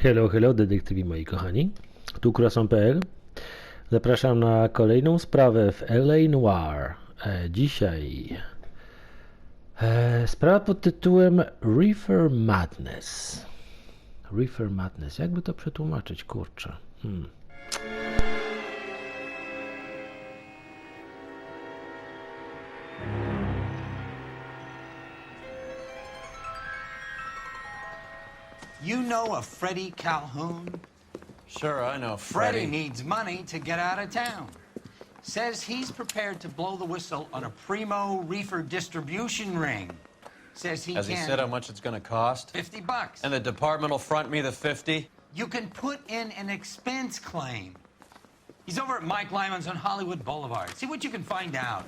Hello, hello, detektywi moi kochani. Tu Croissant.pl. Zapraszam na kolejną sprawę w LA Noire. Dzisiaj sprawa pod tytułem Reefer Madness. Reefer Madness. Jakby to przetłumaczyć, kurczę. You know a Freddie Calhoun? Sure, I know Freddie needs money to get out of town. Says he's prepared to blow the whistle on a primo reefer distribution ring. Says he Has can... he said how much it's gonna cost? $50. And the department will front me the 50? You can put in an expense claim. He's over at Mike Lyman's on Hollywood Boulevard. See what you can find out.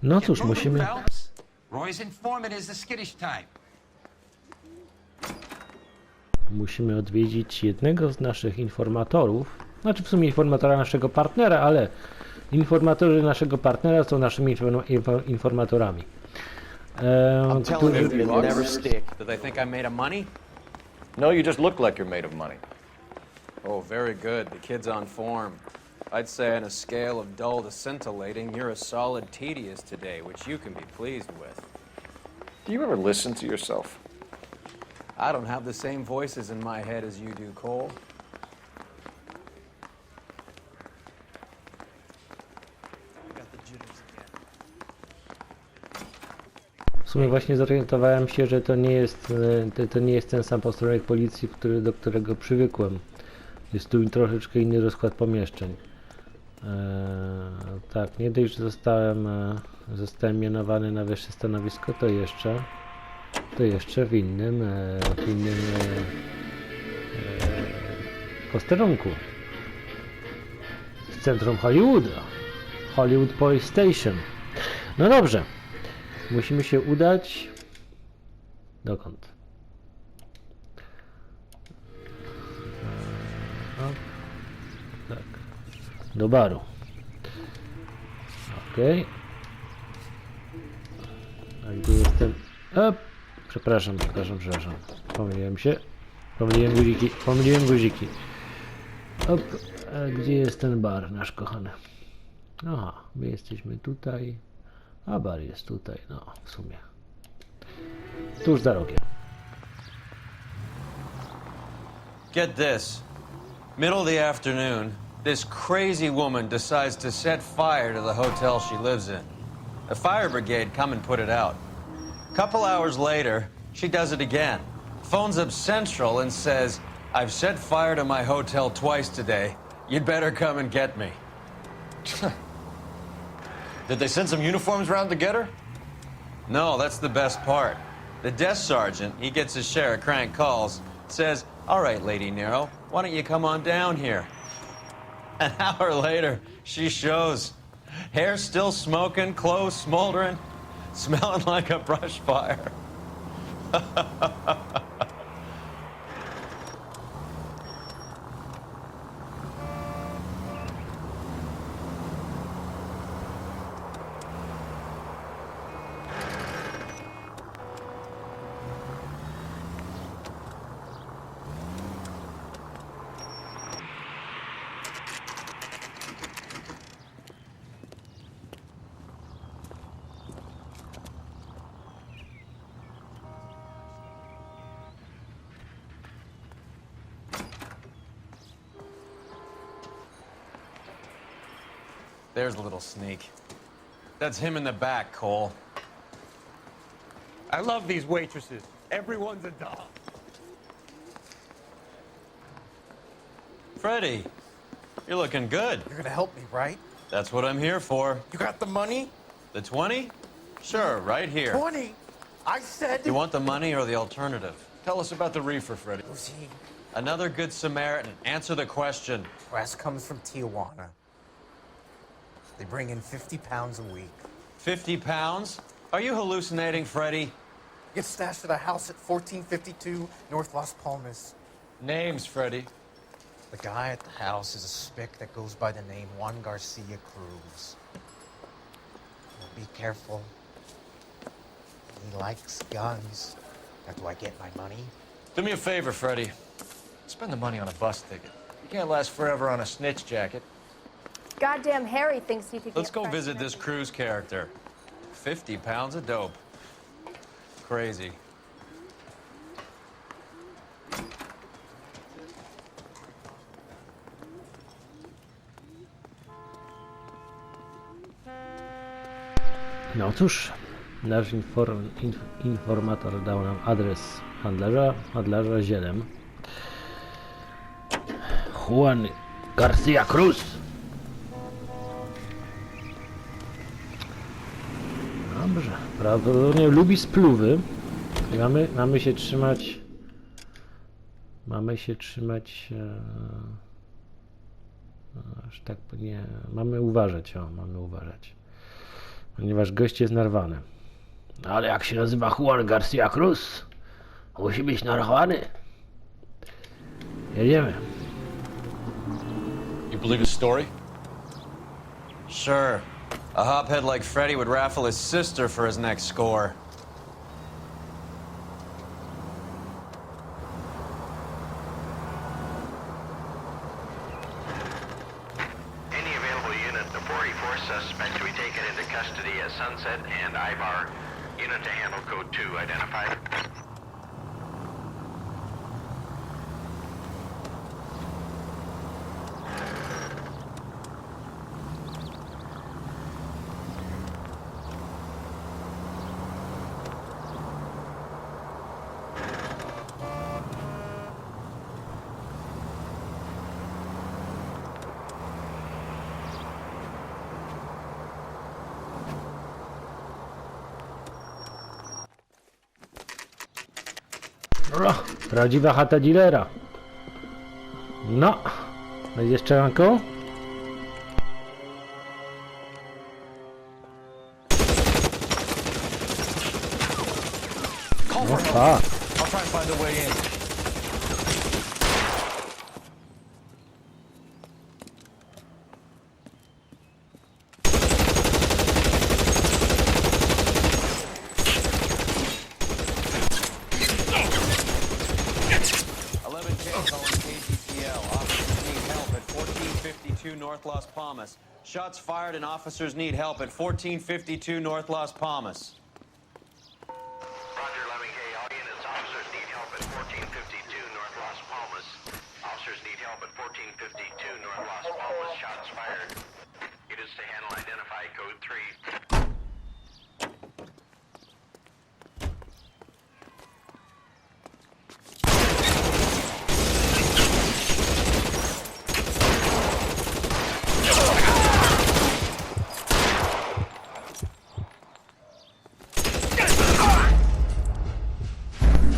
No cóż, Moving, musimy... Phelps. Roy's informant is the skittish type. Musimy odwiedzić jednego z naszych informatorów. Znaczy w sumie informatora naszego partnera, ale informatorzy naszego partnera są naszymi informatorami. I'm telling you, którzy... it'll never stick. Do they think I'm made of money? No, you just look like you're made of money. Oh, very good. The kid's on form. I'd say on a scale of dull to scintillating, you're a solid tedious today, which you can be pleased with. Do you ever listen to yourself? I don't have the same voices in my head as you do, Cole. W sumie właśnie zorientowałem się, że to nie jest ten sam posterunek policji, do którego przywykłem. Jest tu troszeczkę inny rozkład pomieszczeń. Tak, nie dość, że zostałem mianowany na wyższe stanowisko, to jeszcze w innym posterunku. W centrum Hollywooda. Hollywood Police Station. No dobrze. Musimy się udać... Dokąd? Tak. Do baru. Okej. A gdzie jestem? Przepraszam. Pomyliłem się. Pomyliłem guziki. Op. A gdzie jest ten bar, nasz kochany? Aha, my jesteśmy tutaj. A bar jest tutaj, no w sumie. Tuż za rogiem. Get this. Middle of the afternoon, this crazy woman decides to set fire to the hotel she lives in. The fire brigade come and put it out. A couple hours later, she does it again. Phones up Central and says, I've set fire to my hotel twice today. You'd better come and get me. Did they send some uniforms around to get her? No, that's the best part. The desk sergeant, he gets his share of crank calls, says, all right, Lady Nero, why don't you come on down here? An hour later, she shows. Hair still smoking, clothes smoldering, smelling like a brush fire. There's a little sneak. That's him in the back, Cole. I love these waitresses. Everyone's a doll. Freddie, you're looking good. You're gonna help me, right? That's what I'm here for. You got the money? The 20? Sure, right here. 20? I said... You want the money or the alternative? Tell us about the reefer, Freddie. Lucy, Another good Samaritan. Answer the question. Wes comes from Tijuana. They bring in 50 pounds a week. 50 pounds? Are you hallucinating, Freddie? Gets stashed at a house at 1452 North Las Palmas. Names, Freddie. The guy at the house is a spick that goes by the name Juan Garcia Cruz. Well, be careful. He likes guns. How do I get my money? Do me a favor, Freddy. Spend the money on a bus ticket. You can't last forever on a snitch jacket. Goddamn Harry thinks you could Let's get go fresh visit this memories. Cruz character. 50 pounds of dope. Crazy. No cóż, nasz informator dał nam adres handlarza zielem. Juan Garcia Cruz. Dobrze, prawdopodobnie lubi spluwy. I mamy się trzymać. Aż tak nie. Mamy uważać, mamy uważać. Ponieważ gość jest narwany. Ale jak się nazywa Juan Garcia Cruz, musi być narwany. Jedziemy. You believe his story? Sure. A hophead like Freddy would raffle his sister for his next score. Any available unit, the 44 suspect to be taken into custody at Sunset and Ibar. Unit to handle code 2 identified. O, prawdziwa chata dealera. No, będzie strzelanką? Call No for help. tak. I'll try and find a way in. North Las Palmas. Shots fired and officers need help at 1452 North Las Palmas. Roger, 11K. All units, officers need help at 1452 North Las Palmas. Officers need help at 1452 North Las Palmas. Shots fired. Units to handle identify code 3.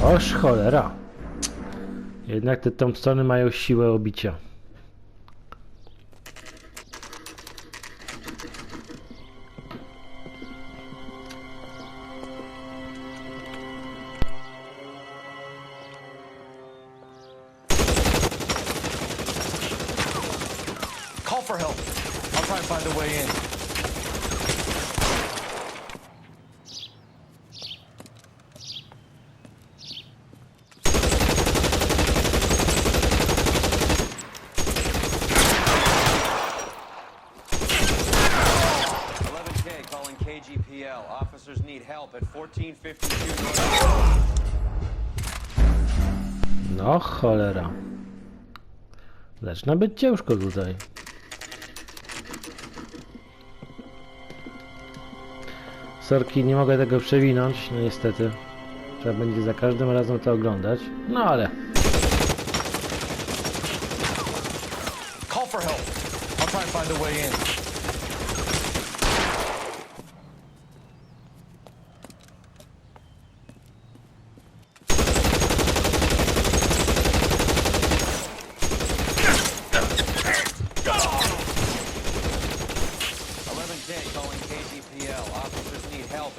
Oż cholera. Jednak te Thompsony mają siłę obicia. Call for help. I'll try and find a way in. KGPL. Officers need help at 1452 North. No cholera. Zaczyna być ciężko tutaj. Sorki, nie mogę tego przewinąć, no niestety. Trzeba będzie za każdym razem to oglądać. No ale... Call for help. I'll try and find a way in.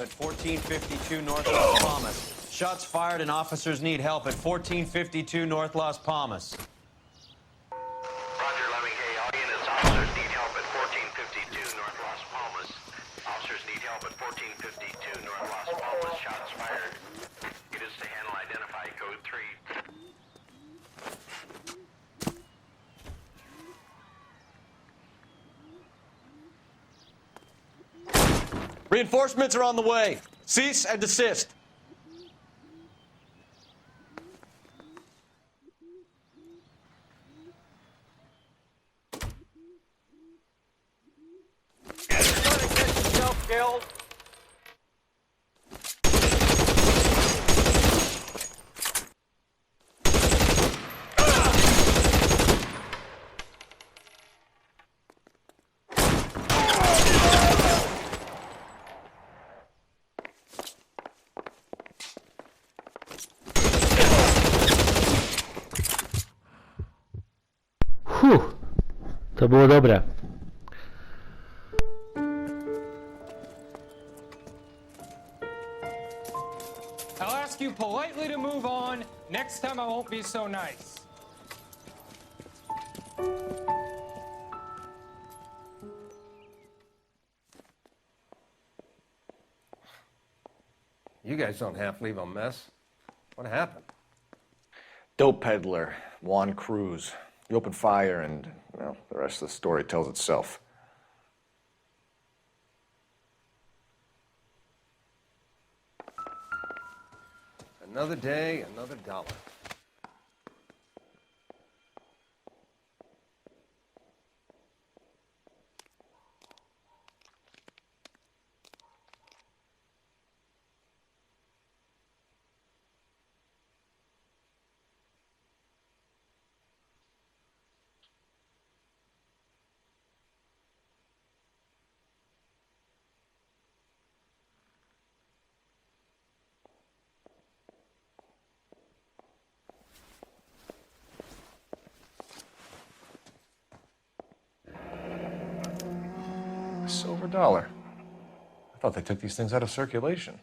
At 1452 North Las Palmas. Shots fired and officers need help at 1452 North Las Palmas. Reinforcements are on the way. Cease and desist. Everybody get yourself killed. To było dobre. I'll ask you politely to move on. Next time I won't be so nice. You guys don't half leave a mess. What happened? Dope peddler, Juan Cruz. He opened fire and, well, the rest of the story tells itself. Another day, another dollar. A silver dollar. I thought they took these things out of circulation.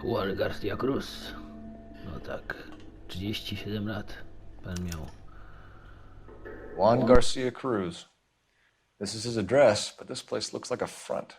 Juan Garcia Cruz. No tak, 37 lat pan miał. Juan Garcia Cruz. This is his address, but this place looks like a front.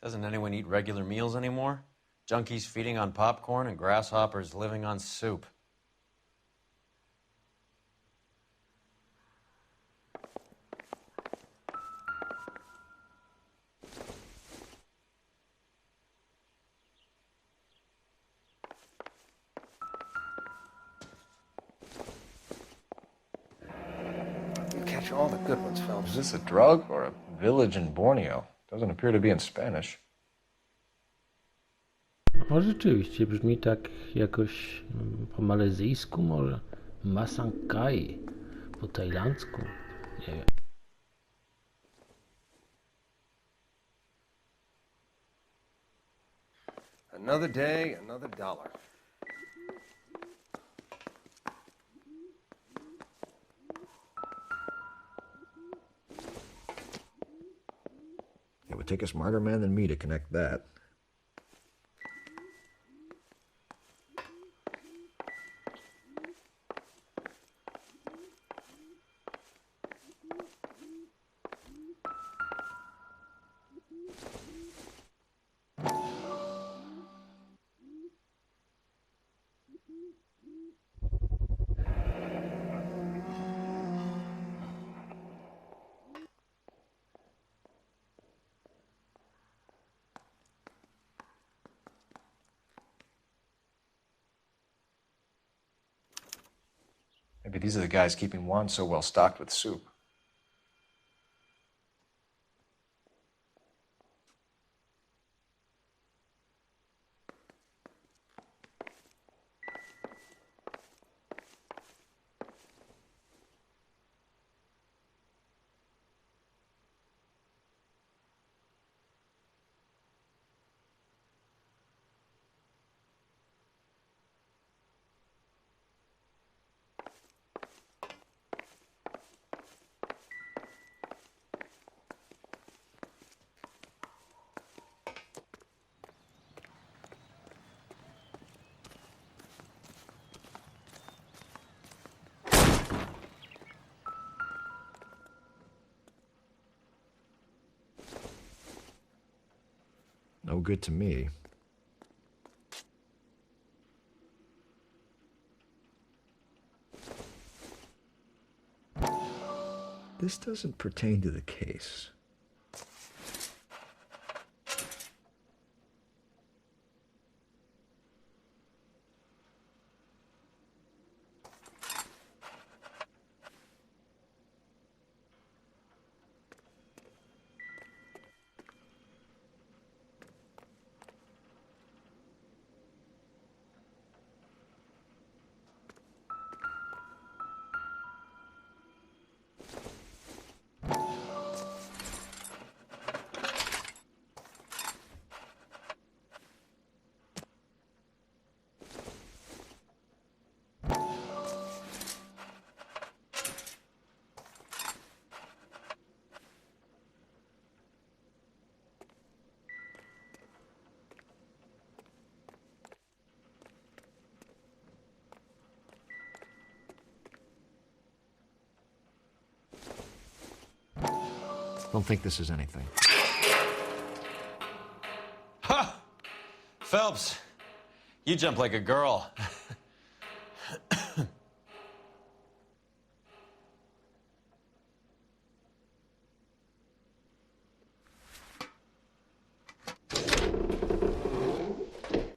Doesn't anyone eat regular meals anymore? Junkies feeding on popcorn and grasshoppers living on soup. You catch all the good ones, Phelps. Is this a drug or a village in Borneo? Doesn't appear to be in Spanish. O, rzeczywiście, brzmi tak jakoś po malezyjsku może. Masangkai po tajlandzku. Nie wiem. Another day, another dollar. It would take a smarter man than me to connect that. Maybe these are the guys keeping Juan so well stocked with soup. good to me. This doesn't pertain to the case. Don't think this is anything. Ha! Phelps, you jump like a girl.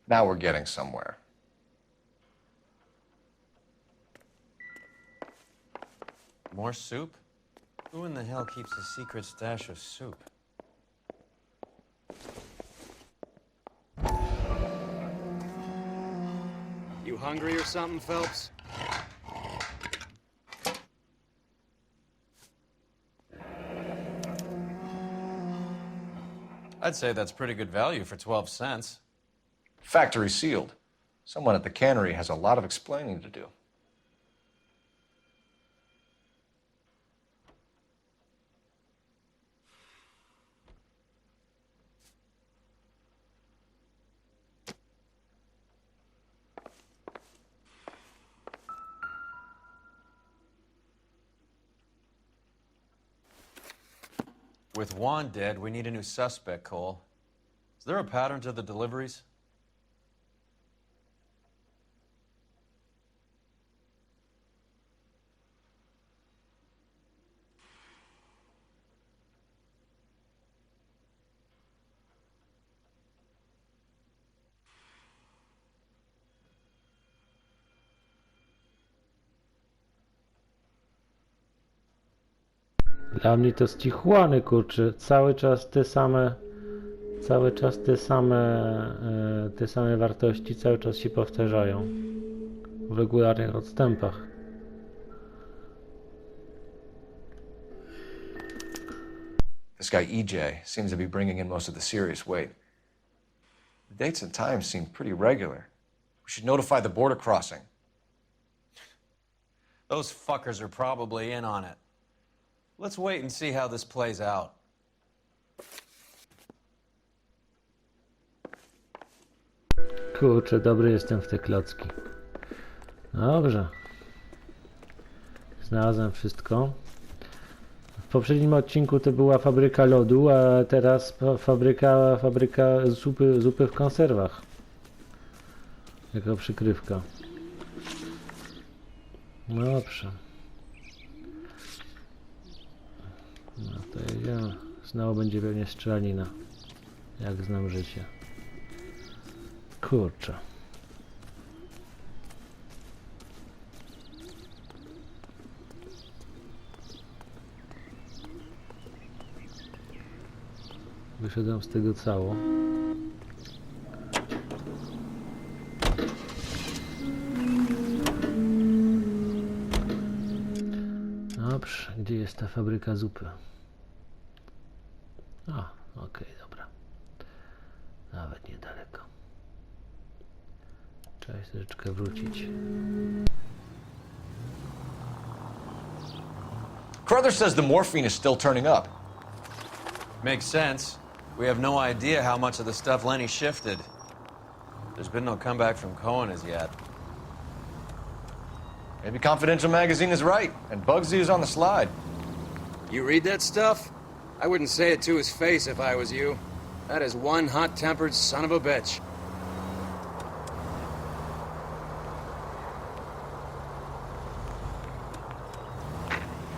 Now we're getting somewhere. More soup? Who in the hell keeps a secret stash of soup? You hungry or something, Phelps? I'd say that's pretty good value for 12 cents. Factory sealed. Someone at the cannery has a lot of explaining to do. With Juan dead, we need a new suspect, Cole. Is there a pattern to the deliveries? Dla mnie to stichłany, kurczę. Cały czas te same wartości cały czas się powtarzają w regularnych odstępach. This guy EJ seems to be bringing in most of the serious weight. The dates and times seem pretty regular. We should notify the border crossing. Those fuckers are probably in on it. Let's wait and see how this plays out. Kurczę, dobry jestem w te klocki. Dobrze. Znalazłem wszystko. W poprzednim odcinku to była fabryka lodu, a teraz fabryka zupy w konserwach. Jako przykrywka. No dobrze. No to jedziemy. Znowu będzie pewnie strzelanina. Jak znam życie. Kurczę. Wyszedłem z tego cało. Dobrze, gdzie jest ta fabryka zupy? A, okej, dobra. Nawet niedaleko. Trzeba się troszeczkę wrócić. Carruthers says the morphine is still turning up. Makes sense. We have no idea how much of the stuff Lenny shifted. There's been no comeback from Cohen as yet. Maybe Confidential Magazine is right, and Bugsy is on the slide. You read that stuff? I wouldn't say it to his face if I was you. That is one hot-tempered son of a bitch.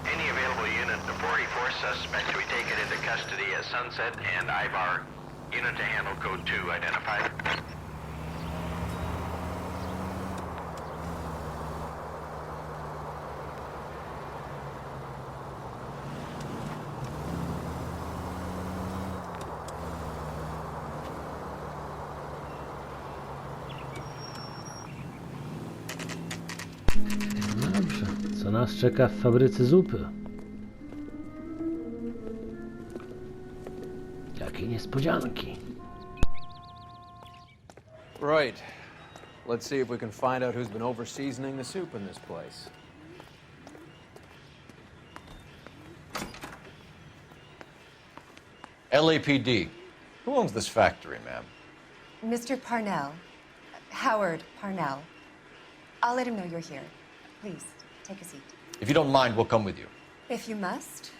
Any available unit, the 44 suspect to be taken into custody at Sunset and Ivar. Unit to handle code 2 identified. Dobrze, co nas czeka w fabryce zupy? Jakie niespodzianki. Right. Let's see if we can find out who's been over-seasoning the soup in this place. LAPD. Who owns this factory, ma'am? Mr. Parnell. Howard Parnell. I'll let him know you're here. Please, take a seat. If you don't mind, we'll come with you. If you must.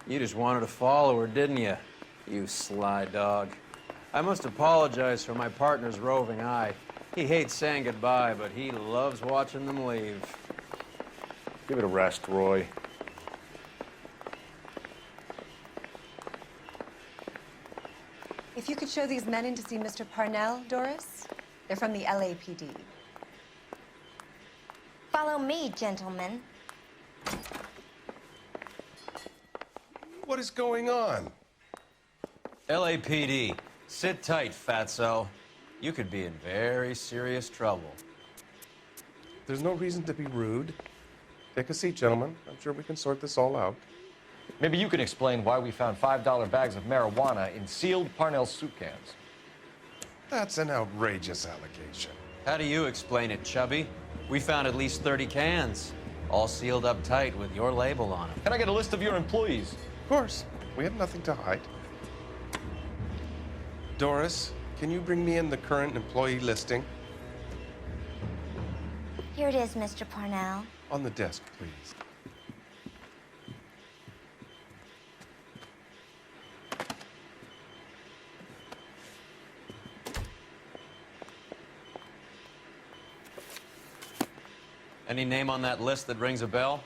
You just wanted to follow her, didn't you? You sly dog. I must apologize for my partner's roving eye. He hates saying goodbye, but he loves watching them leave. Give it a rest, Roy. If you could show these men in to see Mr. Parnell, Doris. They're from the LAPD. Follow me, gentlemen. What is going on? LAPD, sit tight, fatso. You could be in very serious trouble. There's no reason to be rude. Take a seat, gentlemen. I'm sure we can sort this all out. Maybe you can explain why we found $5 bags of marijuana in sealed Parnell soup cans. That's an outrageous allegation. How do you explain it, Chubby? We found at least 30 cans, all sealed up tight with your label on them. Can I get a list of your employees? Of course. We have nothing to hide. Doris, can you bring me in the current employee listing? Here it is, Mr. Parnell. On the desk, please. Any name on that list that rings a bell?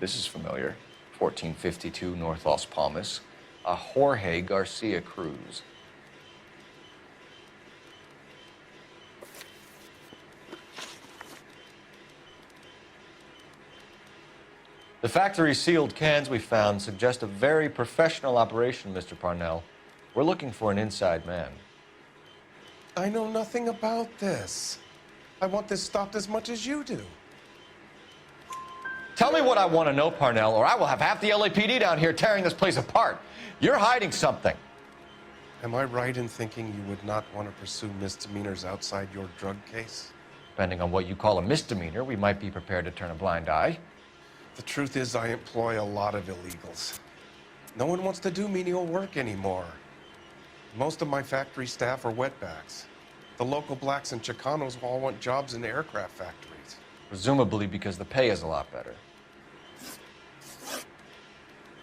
This is familiar. 1452 North Las Palmas. A Jorge Garcia Cruz. The factory sealed cans we found suggest a very professional operation, Mr. Parnell. We're looking for an inside man. I know nothing about this. I want this stopped as much as you do. Tell me what I want to know, Parnell, or I will have half the LAPD down here tearing this place apart. You're hiding something. Am I right in thinking you would not want to pursue misdemeanors outside your drug case? Depending on what you call a misdemeanor, we might be prepared to turn a blind eye. The truth is, I employ a lot of illegals. No one wants to do menial work anymore. Most of my factory staff are wetbacks. The local blacks and Chicanos all want jobs in aircraft factories. Presumably because the pay is a lot better.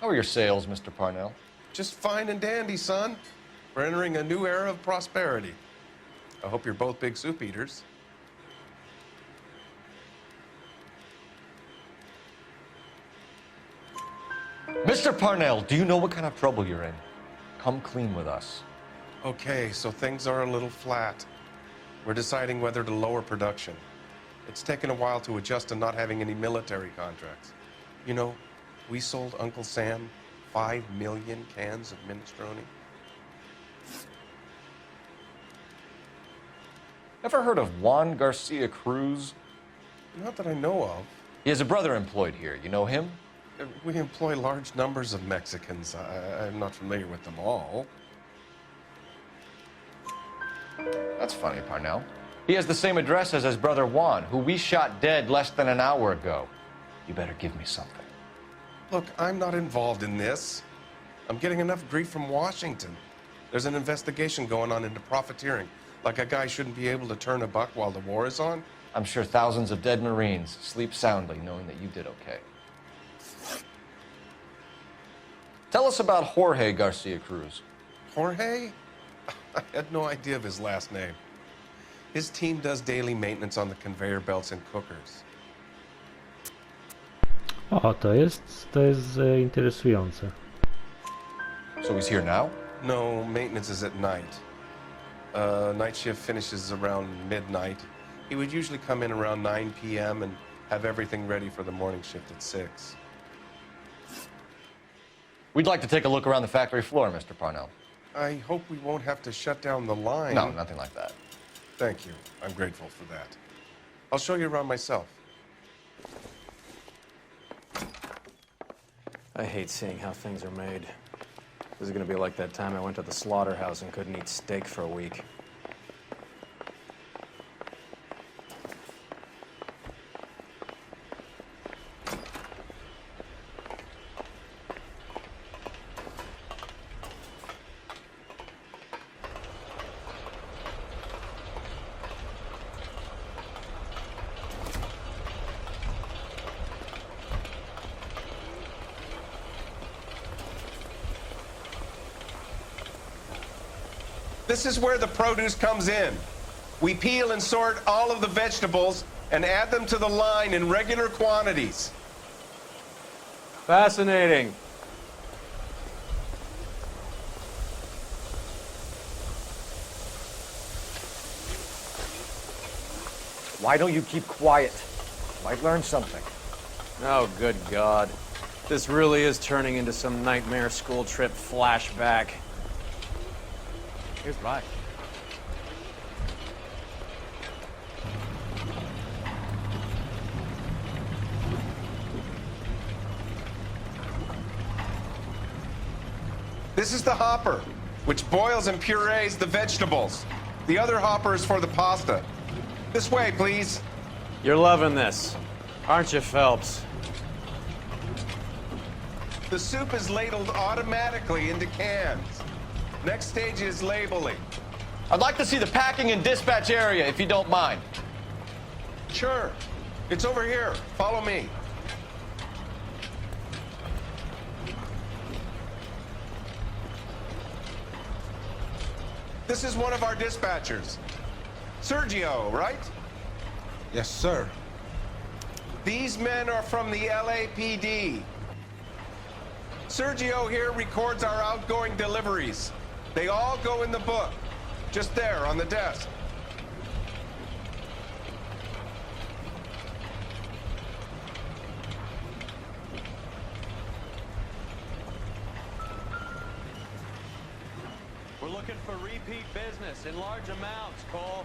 How are your sales, Mr. Parnell? Just fine and dandy, son. We're entering a new era of prosperity. I hope you're both big soup eaters. Mr. Parnell, do you know what kind of trouble you're in? Come clean with us. Okay, so things are a little flat. We're deciding whether to lower production. It's taken a while to adjust to not having any military contracts. You know, we sold Uncle Sam 5 million cans of minestrone. Ever heard of Juan Garcia Cruz? Not that I know of. He has a brother employed here. You know him? We employ large numbers of Mexicans. I'm not familiar with them all. That's funny, Parnell. He has the same address as his brother Juan, who we shot dead less than an hour ago. You better give me something. Look, I'm not involved in this. I'm getting enough grief from Washington. There's an investigation going on into profiteering. Like a guy shouldn't be able to turn a buck while the war is on. I'm sure thousands of dead Marines sleep soundly knowing that you did okay. Tell us about Jorge Garcia Cruz. Jorge? I had no idea of his last name. His team does daily maintenance on the conveyor belts and cookers. O, to jest interesujące. So he's here now? No, maintenance is at night. Night shift finishes around midnight. He would usually come in around 9 p.m. and have everything ready for the morning shift at 6. We'd like to take a look around the factory floor, Mr. Parnell. I hope we won't have to shut down the line. No, nothing like that. Thank you. I'm grateful for that. I'll show you around myself. I hate seeing how things are made. This is gonna be like that time I went to the slaughterhouse and couldn't eat steak for a week. This is where the produce comes in. We peel and sort all of the vegetables and add them to the line in regular quantities. Fascinating. Why don't you keep quiet? Might learn something. Oh, good God. This really is turning into some nightmare school trip flashback. Here's right. This is the hopper, which boils and purees the vegetables. The other hopper is for the pasta. This way, please. You're loving this, aren't you, Phelps? The soup is ladled automatically into cans. Next stage is labeling. I'd like to see the packing and dispatch area, if you don't mind. Sure. It's over here. Follow me. This is one of our dispatchers. Sergio, right? Yes, sir. These men are from the LAPD. Sergio here records our outgoing deliveries. They all go in the book, just there on the desk. We're looking for repeat business in large amounts, Cole.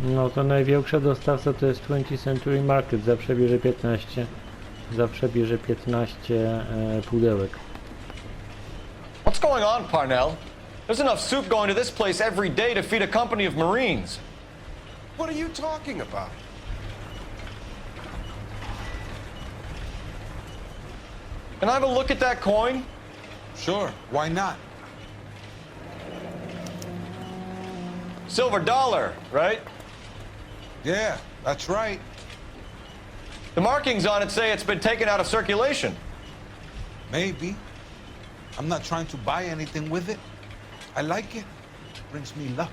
No to największa dostawca to jest 20th Century Market. Zawsze bierze 15. Zawsze bierze 15 pudełek. What's going on, Parnell? There's enough soup going to this place every day to feed a company of Marines. What are you talking about? Can I have a look at that coin? Sure, why not? Silver dollar, right? Yeah, that's right. The markings on it say it's been taken out of circulation. Maybe. I'm not trying to buy anything with it. I like it. Brings me luck.